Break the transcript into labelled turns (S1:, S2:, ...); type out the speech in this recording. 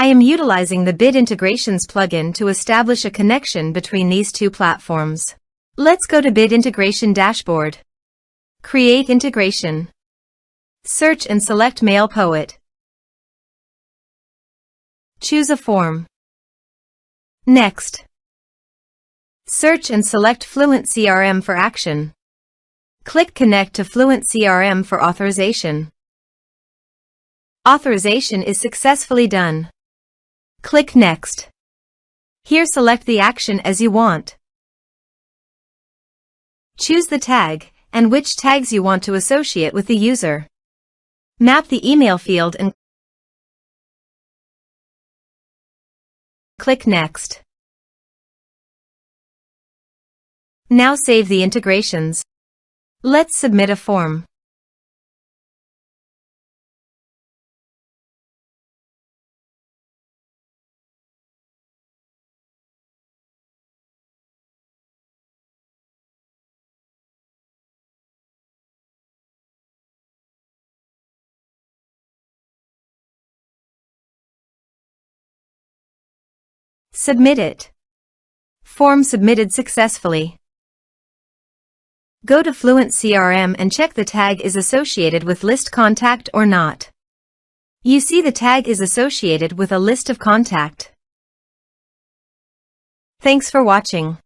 S1: I am utilizing the Bit Integrations plugin to establish a connection between these two platforms. Let's go to Bit Integration Dashboard. Create integration. Search and select MailPoet. Choose a form. Next. Search and select FluentCRM for action. Click Connect to FluentCRM for authorization. Authorization is successfully done. Click Next. Here select the action as you want. Choose the tag and which tags you want to associate with the user. Map the email field and click Next. Now save the integrations. Let's submit a form. Submit it. Form submitted successfully. Go to FluentCRM and check the tag is associated with list contact or not. You see the tag is associated with a list of contact. Thanks for watching.